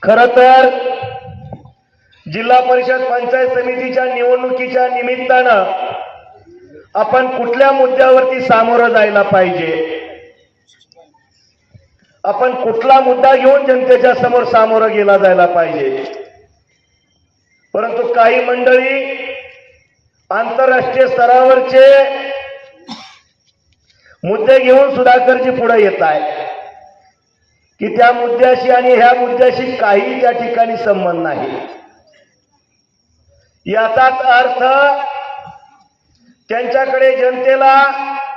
खरं तर जिल्हा परिषद पंचायत समितीच्या निवडणुकीच्या निमित्तानं आपण कुठल्या मुद्द्यावरती सामोरं जायला पाहिजे, आपण कुठला मुद्दा घेऊन जनतेच्या समोर सामोरं गेला जायला पाहिजे। परंतु काही मंडळी आंतरराष्ट्रीय स्तरावरचे मुद्दे घेऊन सुधाकरजी पुढे येत आहे की त्या मुद्द्याशी आणि ह्या मुद्द्याशी काही त्या ठिकाणी संबंध नाही। याचाच अर्थ त्यांच्याकडे जनतेला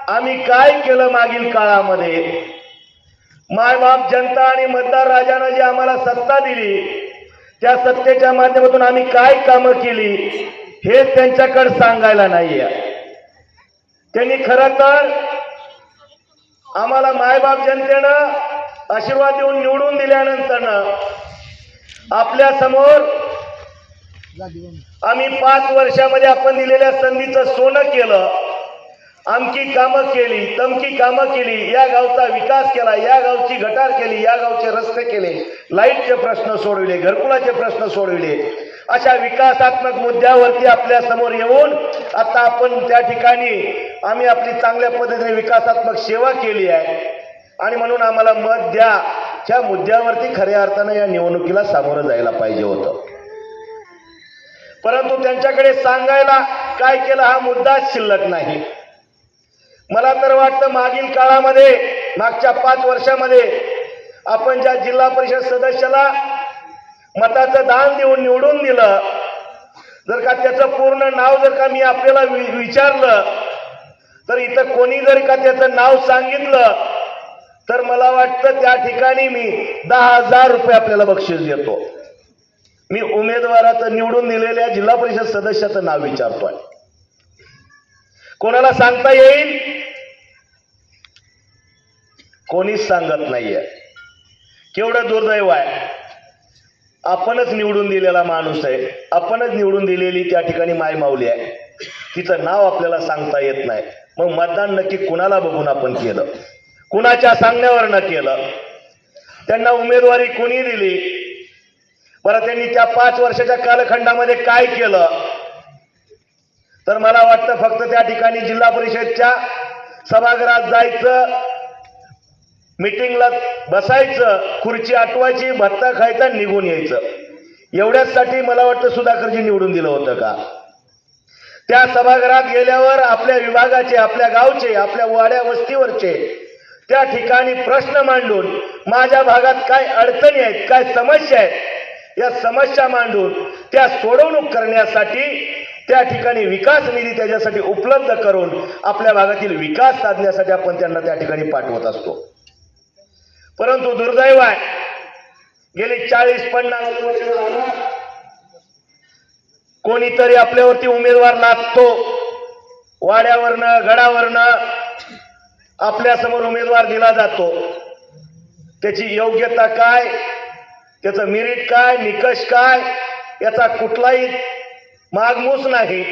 आम्ही काय केलं मागील काळामध्ये, मायबाप जनता आणि मतदार राजानं जी आम्हाला सत्ता दिली त्या सत्तेच्या माध्यमातून आम्ही काय कामं केली हे त्यांच्याकडे सांगायला नाहीये। त्यांनी खरं तर आम्हाला मायबाप जनतेनं आशीर्वाद देऊन निवडून दिल्यानंतर आपल्या समोर आम्ही 5 वर्षामध्ये आपण दिलेल्या संधीचं सोनं केलं, आमकी कामं केली, तमकी कामं केली, या गावचा विकास केला, या गावची गटार केली, या गावचे रस्ते केले, लाईटचे प्रश्न सोडविले, घरकुलाचे प्रश्न सोडविले। अशा विकासात्मक मुद्द्यावरती आपल्या समोर येऊन आता आपण त्या ठिकाणी आम्ही आपली चांगल्या पद्धतीने विकासात्मक सेवा केली आहे आणि म्हणून आम्हाला मत द्या, त्या मुद्द्यावरती खऱ्या अर्थानं या निवडणुकीला सामोरं जायला पाहिजे होतं। परंतु त्यांच्याकडे सांगायला काय केलं हा मुद्दाच शिल्लक नाही। मला तर वाटतं मागील काळामध्ये मागच्या 5 वर्षामध्ये आपण ज्या जिल्हा परिषद सदस्याला मताचं दान देऊन निवडून दिलं, जर का त्याचं पूर्ण नाव जर का मी आपल्याला विचारलं तर इथं कोणी जर का त्याचं नाव सांगितलं तर मला वाटतं त्या ठिकाणी मी 10,000 रुपये आपल्याला बक्षीस देतो। मी उमेदवाराचं निवडून दिलेल्या जिल्हा परिषद सदस्याचं नाव विचारतोय, कोणाला सांगता येईल? कोणीच सांगत नाहीये। केवढं दुर्दैव आहे, आपणच निवडून दिलेला माणूस आहे, आपणच निवडून दिलेली त्या ठिकाणी मायमाऊली आहे, तिचं नाव आपल्याला सांगता येत नाही। मग मतदान नक्की कुणाला बघून आपण केलं, कुणाच्या सांगण्यावर केलं? त्यांना उमेदवारी कोणी दिली? बरं, त्यांनी त्या 5 वर्षाच्या कालखंडामध्ये काय केलं? तर मला वाटतं फक्त त्या ठिकाणी जिल्हा परिषदच्या सभागृहात जायचं, मीटिंगला बसायचं, खुर्ची आटवायची, भत्ता खायचा, निघून यायचं, एवढ्यासाठी मला वाटतं सुधाकरजी निवडून दिलं होतं का? त्या सभागृहात गेल्यावर आपल्या विभागाचे, आपल्या गावचे, आपल्या वाड्या वस्तीवरचे त्या ठिकाणी प्रश्न मांडून माझ्या भागात काय अडचणी आहेत, काय समस्या आहेत, या समस्या मांडून त्या सोडवणूक करण्यासाठी त्या ठिकाणी विकास निधी त्याच्यासाठी उपलब्ध करून आपल्या भागातील विकास साधण्यासाठी आपण त्यांना त्या ठिकाणी पाठवत असतो। परंतु दुर्दैव आहे, गेली 40-50 वर्ष झालं कोणीतरी आपल्यावरती उमेदवार लादतो, वाड्यावरनं गडावरनं आपल्या समोर उमेदवार दिला जातो, त्याची योग्यता काय, त्याचं मेरिट काय, निकष काय, याचा कुठलाही मागमूस नाही।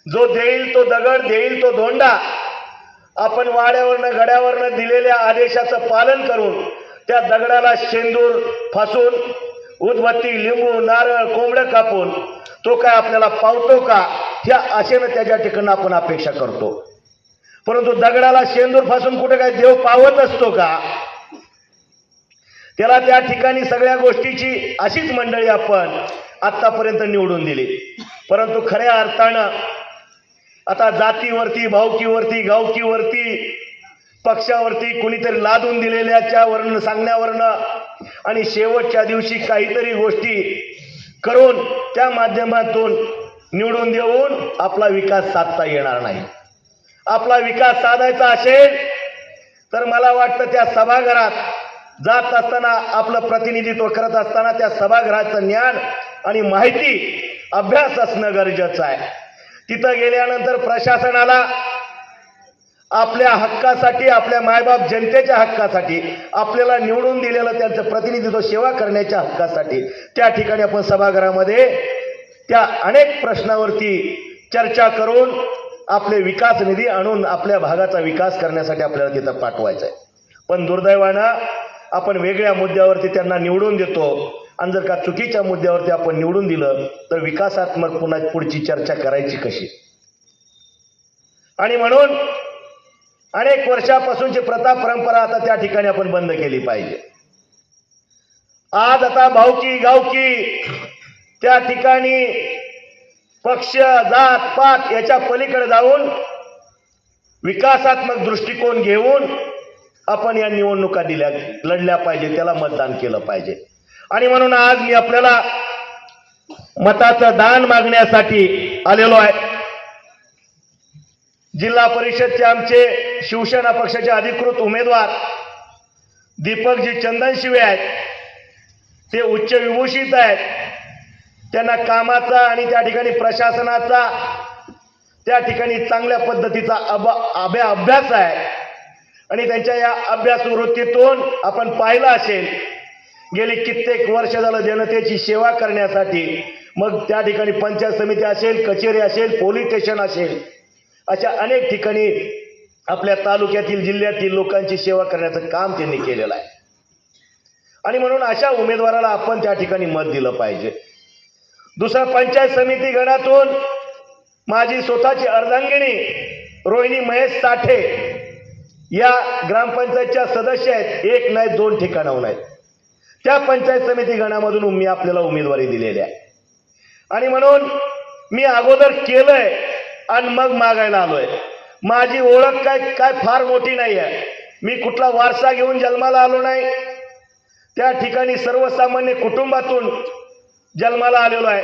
जो देईल तो दगड, देईल तो धोंडा, आपण वाड्यावरनं गड्यावरनं दिलेल्या आदेशाचं पालन करून त्या दगडाला शेंदूर फासून उदबत्ती, लिंबू, नारळ, कोंबडं कापून तो काय आपल्याला पावतो का, ह्या आशेनं त्याच्या ठिकाणी आपण अपेक्षा करतो। परंतु दगडाला शेंदूर फासून कुठे काय देव पावत असतो का? त्याला त्या ठिकाणी सगळ्या गोष्टीची अशीच मंडळी आपण आतापर्यंत निवडून दिली। परंतु खऱ्या अर्थानं आता जातीवरती, भावकीवरती, गावकीवरती, पक्षावरती कुणीतरी लादून दिलेल्याच्या वर्ण सांगण्यावरनं आणि शेवटच्या दिवशी काहीतरी गोष्टी करून त्या माध्यमातून निवडून देऊन आपला विकास साधता येणार नाही। आपला विकास साधायचा असेल तर मला वाटतं त्या सभागृहात जात असताना, आपलं प्रतिनिधित्व करत असताना त्या सभागृहाचं ज्ञान आणि माहिती, अभ्यास असणं गरजेचं आहे। तिथं गेल्यानंतर प्रशासनाला आपल्या हक्कासाठी, आपल्या मायबाप जनतेच्या हक्कासाठी, आपल्याला निवडून दिलेलं त्यांचं प्रतिनिधित्व सेवा करण्याच्या हक्कासाठी त्या ठिकाणी आपण सभागृहामध्ये त्या अनेक प्रश्नावरती चर्चा करून आपले विकास निधी आणून आपल्या भागाचा विकास करण्यासाठी आपल्याला तिथं पाठवायचं आहे। पण दुर्दैवानं आपण वेगळ्या मुद्द्यावरती त्यांना निवडून देतो आणि जर का चुकीच्या मुद्द्यावरती आपण निवडून दिलं तर विकासात्मक पुन्हा पुढची चर्चा करायची कशी? आणि म्हणून अनेक वर्षापासूनची प्रथा परंपरा आता त्या ठिकाणी आपण बंद केली पाहिजे. आज आता भावकी गावकी त्या ठिकाणी पक्ष जात पात याच्या पलीकडे जाऊन विकासात्मक दृष्टिकोन घेऊन आपण या निवडणुका लढल्या पाहिजे, त्याला मतदान केलं पाहिजे. आणि म्हणून आज मी आपल्याला मताचं दान मागण्यासाठी आलेलो आहे. जिल्हा परिषदचे आमचे शिवसेना पक्षाचे अधिकृत उमेदवार दीपकजी चंदनशिवे आहेत. ते उच्च विभूषित आहेत. त्यांना कामाचा आणि त्या ठिकाणी प्रशासनाचा त्या ठिकाणी चांगल्या पद्धतीचा अभ्यास आहे. आणि त्यांच्या या अभ्यास वृत्तीतून आपण पाहिलं असेल गेली कित्येक वर्ष झालं जनतेची सेवा करण्यासाठी, मग त्या ठिकाणी पंचायत समिती असेल, कचेरी असेल, पोलीस स्टेशन असेल, अशा अनेक ठिकाणी आपल्या तालुक्यातील जिल्ह्यातील लोकांची सेवा करण्याचं काम त्यांनी केलेलं आहे. आणि म्हणून अशा उमेदवाराला आपण त्या ठिकाणी मत दिलं पाहिजे. दुसरा, पंचायत समिती गणातून माझी स्वतःची अर्धांगिनी रोहिणी महेश साठे या ग्रामपंचायतच्या सदस्य आहेत. एक नाही दोन ठिकाणाहून आहेत. त्या पंचायत समिती गणामधून मी आपल्याला उमेदवारी दिलेली आहे. आणि म्हणून मी अगोदर केलंय आणि मग मागायला आलोय. माझी ओळख काय फार मोठी नाही आहे. मी कुठला वारसा घेऊन जन्माला आलो नाही. त्या ठिकाणी सर्वसामान्य कुटुंबातून जन्माला आलेलो आहे.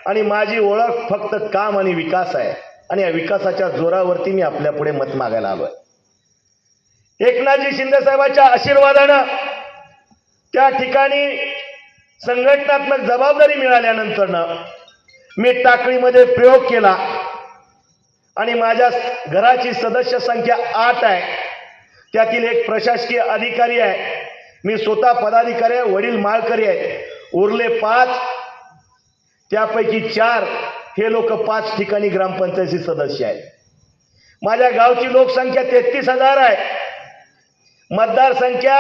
आणि माझी ओळख फक्त काम आणि विकास आहे. आणि या विकासाच्या जोरावरती मी आपल्या पुढे मत मागायला आलोय. एकनाथजी शिंदे साहेबांच्या आशीर्वादानं त्या ठिकाणी संघटनात्मक जबाबदारी मिळाल्यानंतर मी टाकळीमध्ये प्रयोग केला आणि माझ्या घराची सदस्य संख्या 8 आहे. त्यातील एक प्रशासकीय अधिकारी आहे. मी स्वतः पदाधिकारी आहे. वडील माळकरी आहेत. उरले 5, त्यापैकी 4 हे लोक 5 ठिकाणी ग्रामपंचायती सदस्य आहेत. माझ्या गावची लोकसंख्या 33,000 आहे. मतदार संख्या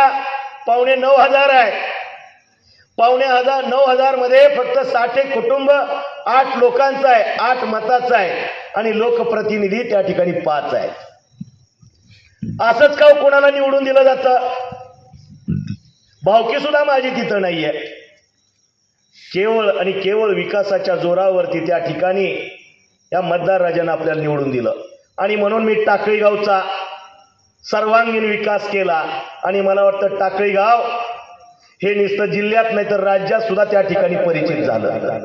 8,900 आहे. 8,900 मध्ये फक्त 60 कुटुंब 8 लोकांचं आहे, 8 मताचं आहे. आणि लोकप्रतिनिधी त्या ठिकाणी 5 आहेत. असंच का कोणाला निवडून दिलं जातं? भावकी सुद्धा माझी तिथं नाहीये. केवळ आणि केवळ विकासाच्या जोरावरती त्या ठिकाणी या मतदार राजानं आपल्याला निवडून दिलं. आणि म्हणून मी टाकळी गावचा सर्वांगीण विकास केला. आणि मला वाटतं टाकळी गाव हे नुसतं जिल्ह्यात नाही तर राज्यात सुद्धा त्या ठिकाणी परिचित झालं.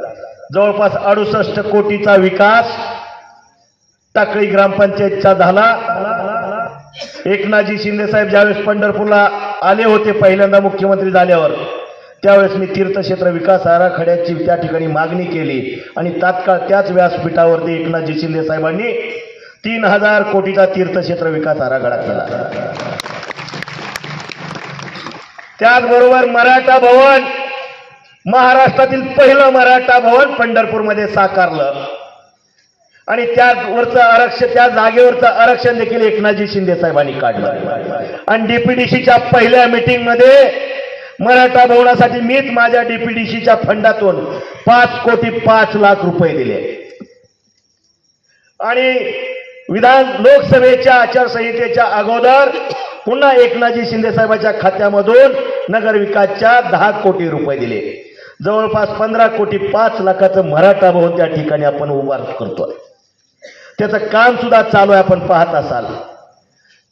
जवळपास 68 कोटीचा विकास टाकळी ग्रामपंचायतचा झाला. एकनाथजी शिंदे साहेब ज्यावेळेस पंढरपूरला आले होते पहिल्यांदा मुख्यमंत्री झाल्यावर, त्यावेळेस मी तीर्थक्षेत्र विकास आराखड्याची त्या ठिकाणी मागणी केली. आणि तात्काळ त्याच व्यासपीठावरती एकनाथजी शिंदे साहेबांनी 3,000 कोटीचा तीर्थक्षेत्र विकास आराखडा केला. त्याचबरोबर मराठा भवन, महाराष्ट्रातील पहिलं मराठा भवन पंढरपूरमध्ये साकारलं. आणि त्यावरचं आरक्षण, त्या जागेवरचं आरक्षण देखील एकनाथजी शिंदे साहेबांनी काढलं. आणि डीपीडीसीच्या पहिल्या मीटिंग मध्ये मराठा भवनासाठी मीच माझ्या डीपीडीसीच्या फंडातून 5 कोटी 5 लाख रुपये दिले. आणि लोकसभेच्या आचारसंहितेच्या अगोदर पुन्हा एकनाथजी शिंदे साहेबांच्या खात्यामधून नगर विकासच्या 10 कोटी रुपये दिले. जवळपास 15 कोटी 5 लाखाचं मराठा भवन त्या ठिकाणी आपण उभार करतोय. त्याचं काम सुद्धा चालू आहे, आपण पाहत असाल.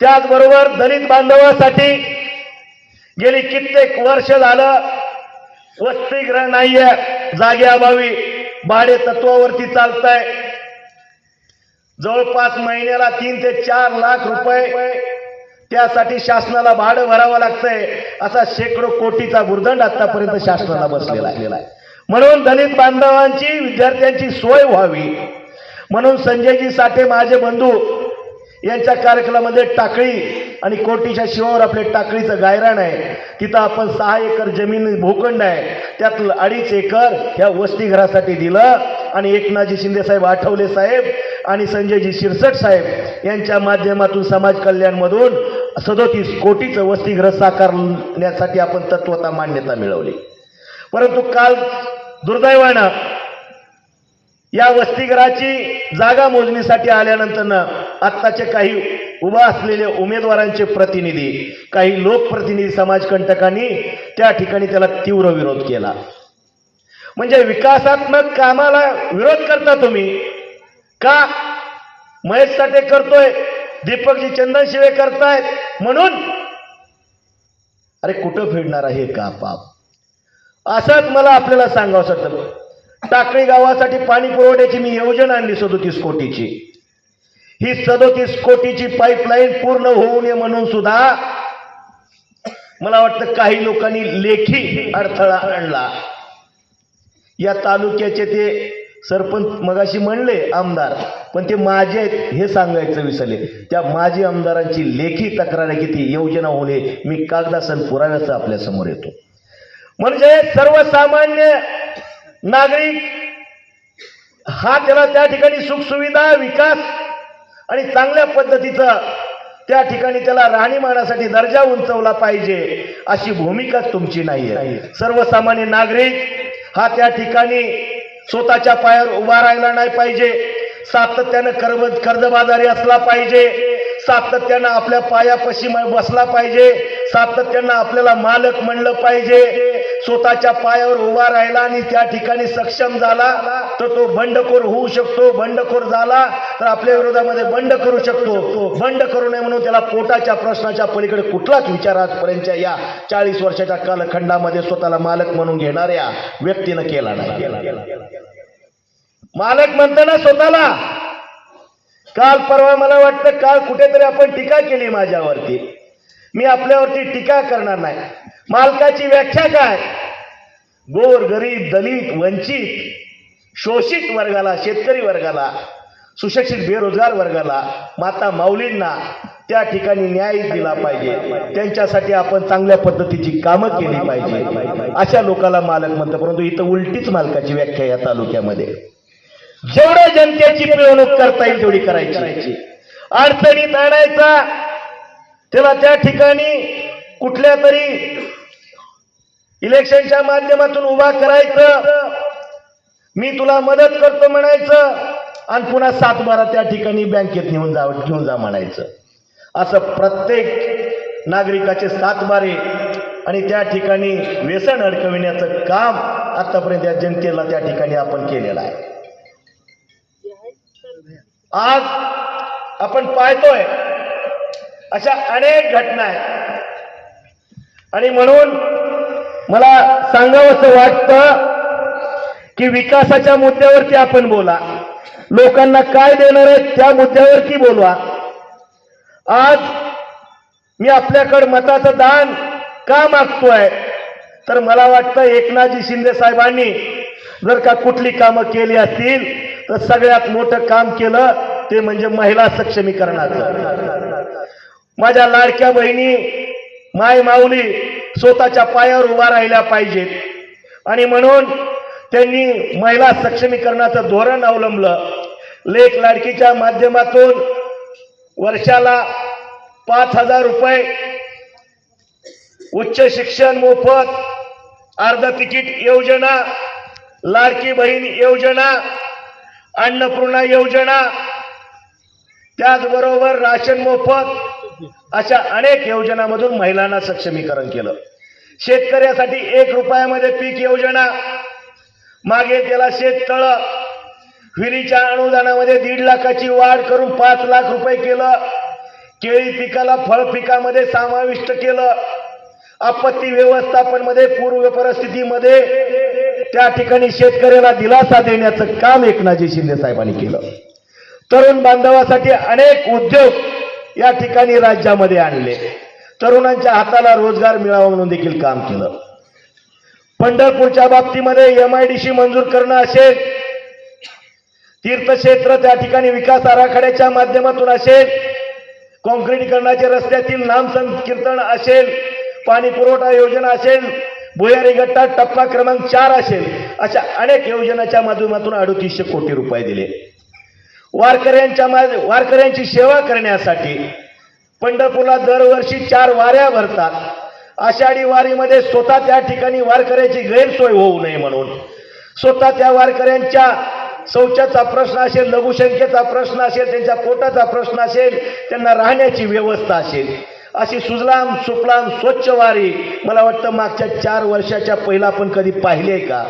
त्याचबरोबर दलित बांधवांसाठी गेली कित्येक वर्ष झालं वसतिगृह नाहीये, जागेअभावी भाडे तत्वावरती चालतंय. जवळपास महिन्याला 3 ते 4 लाख रुपये त्यासाठी शासनाला भाडं भरावं लागतंय. असा शेकडो कोटीचा भुर्दंड आतापर्यंत शासनाला बसलेला आहे. म्हणून दलित बांधवांची, विद्यार्थ्यांची सोय व्हावी म्हणून संजयजी साठे माझे बंधू यांच्या कार्यक्रमामध्ये टाकळी आणि कोटीच्या शिवावर आपले टाकळीचं गायरान आहे. तिथं आपण 6 एकर जमीन भूखंड आहे, त्यातलं 2.5 एकर ह्या वसतिगृहासाठी दिलं. आणि एकनाथजी शिंदे साहेब, आठवले साहेब आणि संजयजी शिरसट साहेब यांच्या माध्यमातून समाज कल्याणमधून 37 कोटीचं वसतिगृह साकारण्यासाठी आपण तत्वता मान्यता मिळवली. परंतु काल दुर्दैवानं या वसतिगृहाची जागा मोजणीसाठी आल्यानंतर आत्ताचे काही उभा असलेले उमेदवारांचे प्रतिनिधी, काही लोकप्रतिनिधी, समाजकंटकांनी त्या ठिकाणी त्याला तीव्र विरोध केला. म्हणजे विकासात्मक कामाला विरोध करता तुम्ही का? महेश साठे करतोय, दीपकजी चंदनशिवे करतायत म्हणून. अरे कुठं फेडणार आहे का पाप? असंच मला आपल्याला सांगावं वाटतं. टाकळी गावासाठी पाणी पुरवठ्याची मी योजना आणली 37 कोटीची. ही 37 कोटीची पाईपलाईन पूर्ण होऊ नये म्हणून सुद्धा मला वाटतं काही लोकांनी लेखी अडथळा आणला. या तालुक्याचे ते सरपंच मगाशी म्हणले आमदार, पण ते माझे आहेत हे सांगायचं विसरले. त्या माजी आमदारांची लेखी तक्रार आहे की ती योजना होणे, मी कागदासन पुराव्याचं आपल्या समोर येतो. म्हणजे सर्वसामान्य नागरिक हा त्याला त्या ठिकाणी सुखसुविधा, विकास आणि चांगल्या पद्धतीचा त्या ठिकाणी त्याला राहणीमानासाठी दर्जा उंचवला पाहिजे अशी भूमिका तुमची नाही आहे. सर्वसामान्य नागरिक हा त्या ठिकाणी स्वतःच्या पायावर उभा राहिला नाही पाहिजे, सातत्यानं कर्जबाजारी असला पाहिजे, सातत्यानं आपल्या पायापाशी बसला पाहिजे, सातत्यानं आपल्याला मालक म्हणलं पाहिजे. स्वतःच्या पायावर उभा राहिला आणि त्या ठिकाणी सक्षम झाला तर तो बंडखोर होऊ शकतो. बंडखोर झाला तर आपल्या विरोधामध्ये बंड करू शकतो. बंड करू नये म्हणून त्याला पोटाच्या प्रश्नाच्या पलीकडे कुठलाच विचार आजपर्यंतच्या या 40 वर्षाच्या कालखंडामध्ये स्वतःला मालक म्हणून घेणाऱ्या व्यक्तीनं केला नाही. मालक म्हणताना स्वतःला काल परवा मला वाटतं काल कुठेतरी आपण टीका केली माझ्यावरती. मी आपल्यावरती टीका करणार नाही. मालकाची व्याख्या काय? गोर गरीब, दलित, वंचित, शोषित वर्गाला, शेतकरी वर्गाला, सुशिक्षित बेरोजगार वर्गाला, माता माऊलींना त्या ठिकाणी न्याय दिला पाहिजे. त्यांच्यासाठी आपण चांगल्या पद्धतीची कामं केली पाहिजे. अशा लोकांना मालक म्हणतं. परंतु इथं उलटीच मालकाची व्याख्या या तालुक्यामध्ये. जेवढं जनतेची पिळवणूक करता येईल तेवढी करायची, अडचणीत आणायचा, त्याला त्या ठिकाणी कुठल्या तरी इलेक्शनच्या माध्यमातून उभा करायचं, मी तुला मदत करतो म्हणायचं आणि पुन्हा 7-12 त्या ठिकाणी बँकेत घेऊन जा म्हणायचं. असं प्रत्येक नागरिकाचे 7-12 आणि त्या ठिकाणी व्यसन अडकविण्याचं काम आतापर्यंत या जनतेला त्या ठिकाणी आपण केलेलं आहे. आज आपण पाहतोय अशा अनेक घटना आहेत आणि म्हणून मला सांगावंसं वाटतं की विकासाच्या मुद्द्यावरती आपण बोला, लोकांना काय देणार आहे त्या मुद्द्यावरती बोलवा. आज मी आपल्याकडे मताचं दान का मागतोय तर मला वाटतं एकनाथजी शिंदे साहेबांनी जर का कुठली कामं केली असतील तर सगळ्यात मोठं काम केलं ते म्हणजे महिला सक्षमीकरणाचं. माझ्या लाडक्या बहिणी, माय माऊली स्वतःच्या पायावर उभा राहिल्या पाहिजेत आणि म्हणून त्यांनी महिला सक्षमीकरणाचं धोरण अवलंबलं. लेक लाडकीच्या माध्यमातून वर्षाला 5,000 रुपये, उच्च शिक्षण मोफत, अर्ध तिकीट योजना, लाडकी बहीण योजना, अन्नपूर्णा योजना, त्याचबरोबर राशन मोफत, अशा अनेक योजनांमधून महिलांना सक्षमीकरण केलं. शेतकऱ्यासाठी 1 रुपयामध्ये पीक योजना, मागे त्याला शेततळ, विहिरीच्या अनुदानामध्ये 1.5 लाखाची वाढ करून 5 लाख रुपये केलं. केळी पिकाला फळ पिकामध्ये समाविष्ट केलं. आपत्ती व्यवस्थापन मध्ये, पूर्व परिस्थितीमध्ये त्या ठिकाणी शेतकऱ्याला दिलासा देण्याचं काम एकनाथजी शिंदे साहेबांनी केलं. तरुण बांधवासाठी अनेक उद्योग या ठिकाणी राज्यामध्ये आणले. तरुणांच्या हाताला रोजगार मिळावा म्हणून देखील काम केलं. पंढरपूरच्या बाबतीमध्ये MIDC मंजूर करणं असेल, तीर्थक्षेत्र त्या ठिकाणी विकास आराखड्याच्या माध्यमातून असेल, कॉन्क्रीटीकरणाचे रस्त्यातील नामसंकीर्तन असेल, पाणी पुरवठा योजना असेल, भुयारी गट्टा टप्पा क्रमांक 4 असेल, अशा अनेक योजनांच्या माध्यमातून 3800 कोटी रुपये दिले. वारकऱ्यांची सेवा करण्यासाठी पंढरपूरला दरवर्षी 4 वाऱ्या भरतात. आषाढी वारीमध्ये स्वतः त्या ठिकाणी वारकऱ्याची गैरसोय होऊ नये म्हणून, स्वतः त्या वारकऱ्यांच्या शौचाचा प्रश्न असेल, लघुशंकेचा प्रश्न असेल, त्यांच्या पोटाचा प्रश्न असेल, त्यांना राहण्याची व्यवस्था असेल, अशी सुजलाम सुफलाम स्वच्छ वारी मला वाटतं मागच्या 4 वर्षाच्या पहिला पण कधी पाहिली आहे का?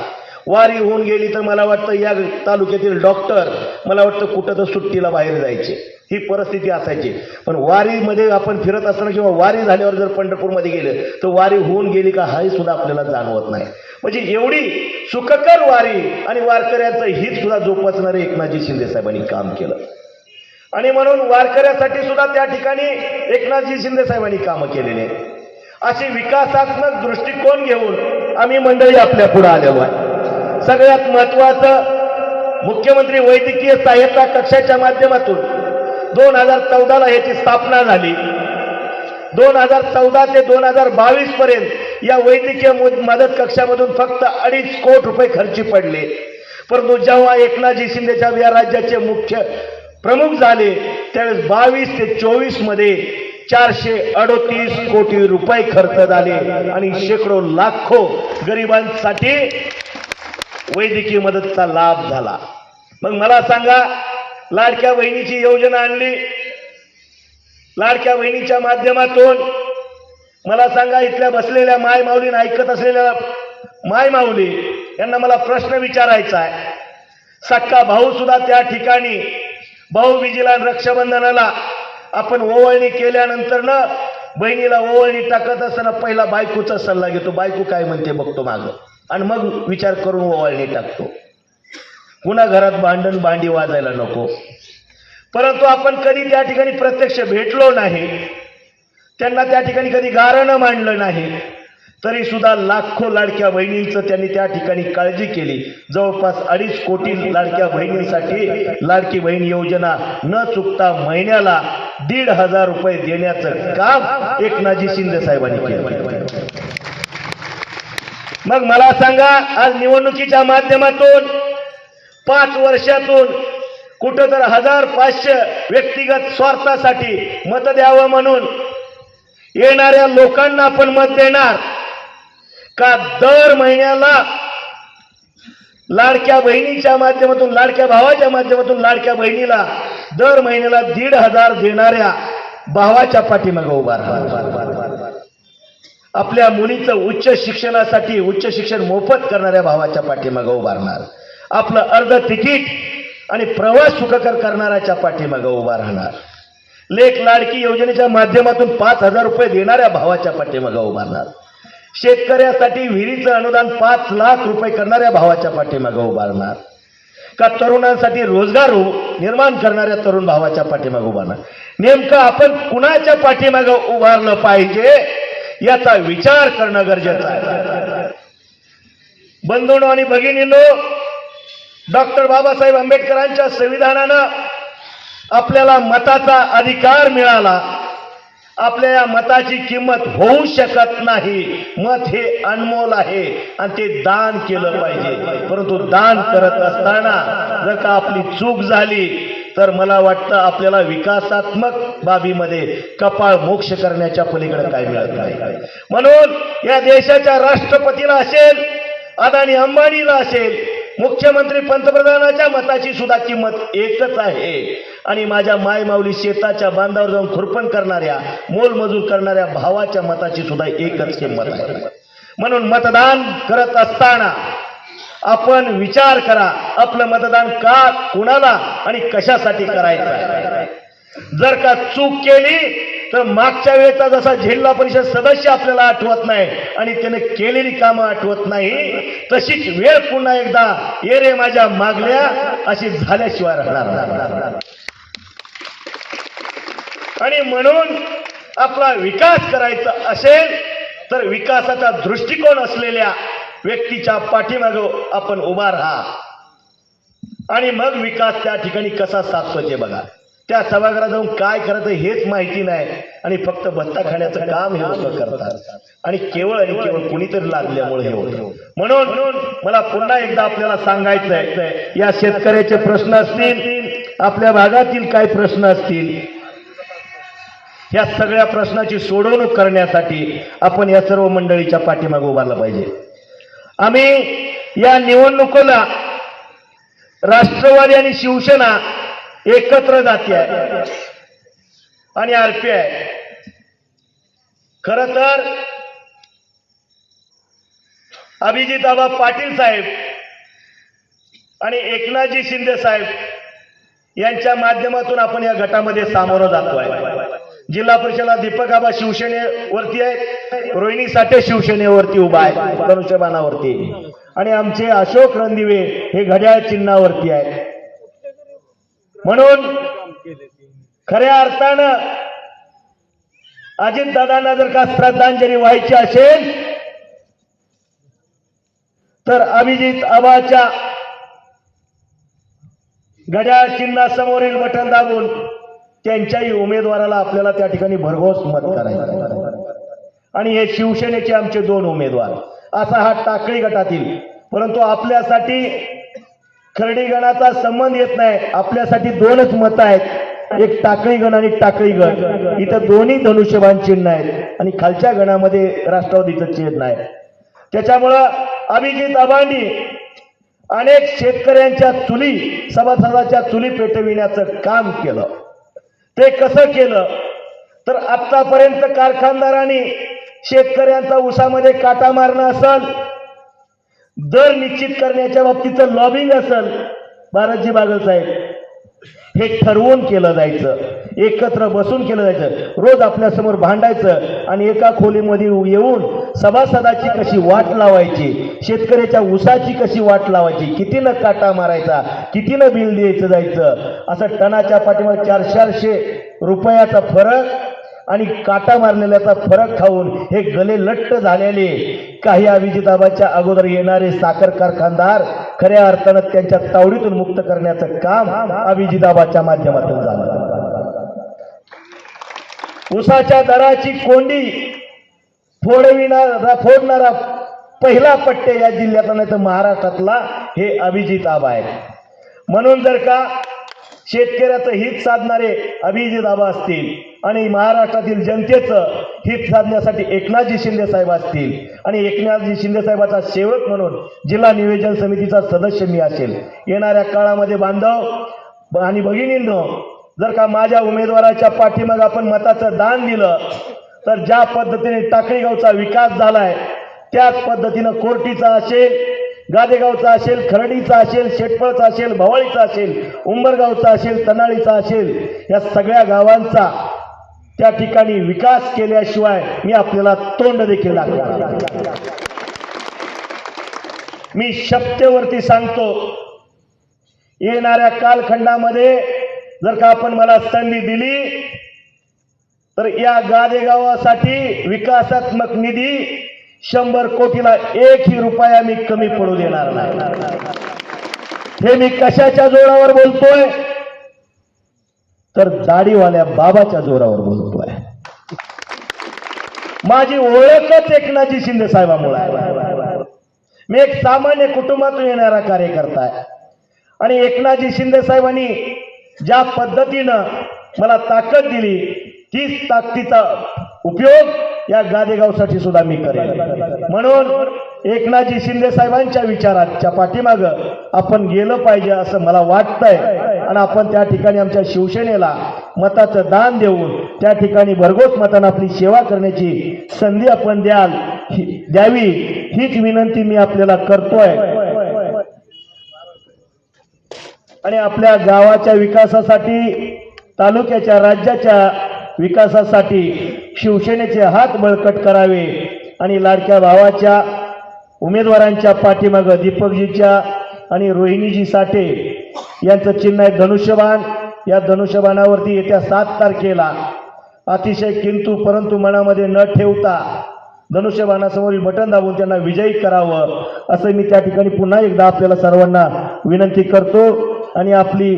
वारी होऊन गेली तर मला वाटतं या तालुक्यातील डॉक्टर मला वाटतं कुठं तर सुट्टीला बाहेर जायचे, ही परिस्थिती असायची. पण वारीमध्ये आपण फिरत असताना किंवा वारी झाल्यावर जर पंढरपूरमध्ये गेलं तर वारी होऊन गेली का हाही सुद्धा आपल्याला जाणवत नाही. म्हणजे एवढी सुखकर वारी आणि वारकऱ्यांचं हित सुद्धा जोपासणारे एकनाथजी शिंदे साहेबांनी काम केलं. आणि म्हणून वारकऱ्यासाठी सुद्धा त्या ठिकाणी एकनाथजी शिंदे साहेबांनी कामं केलेली आहे. अशी विकासात्मक दृष्टिकोन घेऊन आम्ही मंडळी आपल्या पुढे आलेलो आहे. सगळ्यात महत्वाचं, मुख्यमंत्री वैद्यकीय सहायता कक्षाच्या माध्यमातून 2014ला याची स्थापना झाली. 2014 ते 2022 पर्यंत या वैद्यकीय मदत कक्षामधून फक्त 2.5 कोटी रुपये खर्ची पडले. परंतु जेव्हा एकनाथजी शिंदेच्या या राज्याचे मुख्य प्रमुख झाले त्यावेळेस 22 ते 24 मध्ये 438 कोटी रुपये खर्च झाले आणि शेकडो लाखो गरिबांसाठी वैद्यकीय मदतचा लाभ झाला. मग मला सांगा, लाडक्या बहिणीची योजना आणली. लाडक्या बहिणीच्या माध्यमातून मला सांगा, इथल्या बसलेल्या माय माऊलीने ऐकत असलेल्या माय माऊली यांना मला प्रश्न विचारायचा आहे. सक्का भाऊ सुद्धा त्या ठिकाणी भाऊबीजेला रक्षाबंधनाला आपण ओवळणी केल्यानंतर ना बहिणीला ओवळणी टाकत असताना पहिला बायकोचा सल्ला घेतो, बायको काय म्हणते बघतो मागं, आणि मग विचार करून ओवाळणी टाकतो. पुन्हा घरात भांडण भांडी वाजायला नको. परंतु आपण कधी त्या ठिकाणी प्रत्यक्ष भेटलो नाही, त्यांना त्या ठिकाणी कधी गारणं मांडलं नाही, तरी सुद्धा लाखो लाडक्या बहिणींचं त्यांनी त्या ठिकाणी काळजी केली. जवळपास 2.5 कोटी लाडक्या बहिणींसाठी लाडकी बहीण योजना न चुकता महिन्याला 1,500 रुपये देण्याचं काम एकनाथजी शिंदे साहेबांनी केलं. मग मला सांगा, आज निवडणुकीच्या माध्यमातून 5 वर्षातून कुठं तर 1,500 व्यक्तिगत स्वार्थासाठी मत द्यावं म्हणून येणाऱ्या लोकांना आपण मत देणार का? दर महिन्याला लाडक्या बहिणीच्या माध्यमातून, लाडक्या भावाच्या माध्यमातून लाडक्या बहिणीला दर महिन्याला 1,500 देणाऱ्या भावाच्या पाठीमागे उभा राहा. आपल्या मुलीचं उच्च शिक्षणासाठी उच्च शिक्षण मोफत करणाऱ्या भावाच्या पाठीमागे उभा राहणार. आपलं अर्ध तिकीट आणि प्रवास सुखकर करणाऱ्याच्या पाठीमागे उभा राहणार. लेक लाडकी योजनेच्या माध्यमातून 5,000 रुपये देणाऱ्या भावाच्या पाठीमागे उभा राहणार. शेतकऱ्यासाठी विहिरीचं अनुदान 5 लाख रुपये करणाऱ्या भावाच्या पाठीमागे उभा राहणार. का तरुणांसाठी रोजगार निर्माण करणाऱ्या तरुण भावाच्या पाठीमागे उभा राहणार. नेमकं आपण कुणाच्या पाठीमागे उभारलं पाहिजे याचा विचार करणं गरजेचं आहे. बंधूंनो आणि भगिनींनो, डॉक्टर बाबासाहेब आंबेडकरांच्या संविधानानं आपल्याला मताचा अधिकार मिळाला. आपल्या या मताची किंमत होऊ शकत नाही. मत हे अनमोल आहे आणि ते दान केलं पाहिजे. परंतु दान करत असताना जर का आपली चूक झाली तर मला वाटतं आपल्याला विकासात्मक बाबीमध्ये कपाळ मोक्ष करण्याच्या पलीकडे काय मिळत नाही. म्हणून या देशाच्या राष्ट्रपतीला असेल, अदानी अंबानीला असेल, मुख्यमंत्री पंतप्रधानाच्या मताची सुद्धा किंमत एकच आहे. आणि माझ्या माय माऊली शेताच्या बांधावर जाऊन खुरपण करणाऱ्या, मोलमजूर करणाऱ्या भावाच्या मताची सुद्धा एकच किंमत आहे. म्हणून मतदान करत असताना आपण विचार करा, आपलं मतदान का, कुणाला आणि कशासाठी करायचं आहे. जर का चूक केली तर मागच्या वेळेचा जसा जिल्हा परिषद सदस्य आपल्याला आठवत नाही आणि त्याने केलेली कामं आठवत नाही, तशीच वेळ पुन्हा एकदा ये रे माझ्या मागल्या अशी झाल्याशिवाय राहणार. आणि म्हणून आपला विकास करायचा असेल तर विकासाचा दृष्टिकोन असलेल्या व्यक्तीच्या पाठीमागे आपण उभा राहा आणि मग विकास त्या ठिकाणी कसा साधतो ते बघा. त्या सभागृहात जाऊन काय करायचं हेच माहिती नाही आणि फक्त भत्ता खाण्याचं काम हे लोक करतात आणि केवळ कुणीतरी लागल्यामुळे हे होतं. म्हणून मला पुन्हा एकदा आपल्याला सांगायचं आहे, या शेतकऱ्याचे प्रश्न असतील, आपल्या भागातील काय प्रश्न असतील, ह्या सगळ्या प्रश्नाची सोडवणूक करण्यासाठी आपण या सर्व मंडळीच्या पाठीमागे उभारलं पाहिजे. आम्ही या निवडणुकीला राष्ट्रवादी आणि शिवसेना एकत्र जाती आहे आणि आरपी आहे. खरं तर अभिजितआबा पाटील साहेब आणि एकनाथजी शिंदे साहेब यांच्या माध्यमातून आपण या गटामध्ये सामोरं जातोय. जिल्हा परिषदेला दीपक आबा शिवसेनेवरती आहे, रोहिणी साठे शिवसेनेवरती उभा आहे धनुष्यबाणावरती, आणि आमचे अशोक रणदिवे हे घड्याळ चिन्हावरती आहे. म्हणून खऱ्या अर्थानं अजितदादांना जर का श्रद्धांजली व्हायची असेल तर अभिजित आबाच्या घड्याळ चिन्हासमोरील बटन दाबून त्यांच्याही उमेदवाराला आपल्याला त्या ठिकाणी भरघोस मत करायचं. आणि हे शिवसेनेचे आमचे 2 उमेदवार असा हा टाकळी गटातील, परंतु आपल्यासाठी खर्डी गणाचा संबंध येत नाही. आपल्यासाठी 2च मतं आहेत, एक टाकळी गण आणि टाकळी गण. इथं दोन्ही धनुष्यबाण चिन्ह आहेत आणि खालच्या गणामध्ये राष्ट्रवादीचं चिन्ह आहे. त्याच्यामुळं अभिजित आबांनी अनेक शेतकऱ्यांच्या चुली, सभासदाच्या चुली पेटविण्याचं काम केलं. ते कसं केलं तर आतापर्यंत कारखानदारांनी शेतकऱ्यांचा ऊसामध्ये काटा मारणं असेल, दर निश्चित करण्याच्या बाबतीचं लॉबिंग असेल, बाराजी बागल साहेब, हे ठरवून केलं जायचं, एकत्र बसून केलं जायचं. रोज आपल्या समोर भांडायचं आणि एका खोलीमध्ये येऊन सभासदाची कशी वाट लावायची, शेतकऱ्याच्या ऊसाची कशी वाट लावायची, कितीनं काटा मारायचा, कितीनं बिल द्यायचं जायचं, असं टनाच्या पाठीमागे 400 रुपयाचा फरक आणि काटा मारलेल्याचा फरक खाऊन हे गले लट्ट झालेले काही अभिजितआबाच्या अगोदर येणारे साखर कारखानदार खऱ्या अर्थानं त्यांच्या तावडीतून मुक्त करण्याचं काम अभिजितआबाच्या माध्यमातून झालं. ऊसाच्या दराची कोंडी फोडणारा पहिला पट्टे या जिल्ह्यातला नाही तर महाराष्ट्रातला हे अभिजितआबा आहे. म्हणून जर का शेतकऱ्याचं हित साधणारे अभिजितआबा असतील आणि महाराष्ट्रातील जनतेचं हित साधण्यासाठी एकनाथजी शिंदे साहेब असतील आणि एकनाथजी शिंदे साहेबाचा सेवक म्हणून जिल्हा नियोजन समितीचा सदस्य मी असेल, येणाऱ्या काळामध्ये बांधव आणि भगिनींनो, जर का माझ्या उमेदवाराच्या पाठीमागे आपण मताचं दान दिलं तर ज्या पद्धतीने टाकळी गावचा विकास झालाय त्याच पद्धतीनं कोर्टीचा असेल, गादेगावचा असेल, खर्डीचा असेल, शेटपळचा असेल, भवाळीचा असेल, उंबरगावचा असेल, तनाळीचा असेल, या सगळ्या गावांचा त्या ठिकाणी विकास केल्याशिवाय मी आपल्याला तोंड देखील दाखवणार. मी शपथेवरती सांगतो, येणाऱ्या कालखंडामध्ये जर का आपण मला संधी दिली तर या गादेगावासाठी विकासात्मक निधी 100 कोटीला 1ही रुपया मी कमी पडू देणार नाही. हे मी कशाच्या जोरावर बोलतोय तर दाढीवाल्या बाबाच्या जोरावर बोलतोय. माझी ओळखच एकनाथजी शिंदे साहेबांमुळे आहे. मी एक सामान्य कुटुंबातून येणारा कार्यकर्ता आहे आणि एकनाथजी शिंदे साहेबांनी ज्या पद्धतीनं मला ताकद दिली तीच ताकदीचा उपयोग या गादेगावसाठी सुद्धा मी करेन. म्हणून एकनाथजी शिंदे साहेबांच्या विचाराच्या पाठीमागं आपण गेलं पाहिजे असं मला वाटतंय आणि आपण त्या ठिकाणी आमच्या शिवसेनेला मताचं दान देऊन त्या ठिकाणी भरघोस मतानं आपली सेवा करण्याची संधी आपण द्यावी हीच विनंती मी आपल्याला करतोय. आणि आपल्या गावाच्या विकासासाठी, तालुक्याच्या, राज्याच्या विकासासाठी शिवसेनेचे हात बळकट करावे आणि लाडक्या भावाच्या उमेदवारांच्या पाठीमागं दीपकजीच्या आणि रोहिणीजी साठे यांचं चिन्ह आहे धनुष्यबाण. या धनुष्यबाणावरती येत्या 7 तारखेला अतिशय किंतु परंतु मनामध्ये न ठेवता धनुष्यबाणासमोरील बटन दाबून त्यांना विजयी करावं असं मी त्या ठिकाणी पुन्हा एकदा आपल्याला सर्वांना विनंती करतो आणि आपली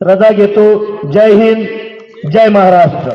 रजा घेतो. जय हिंद, जय महाराष्ट्र.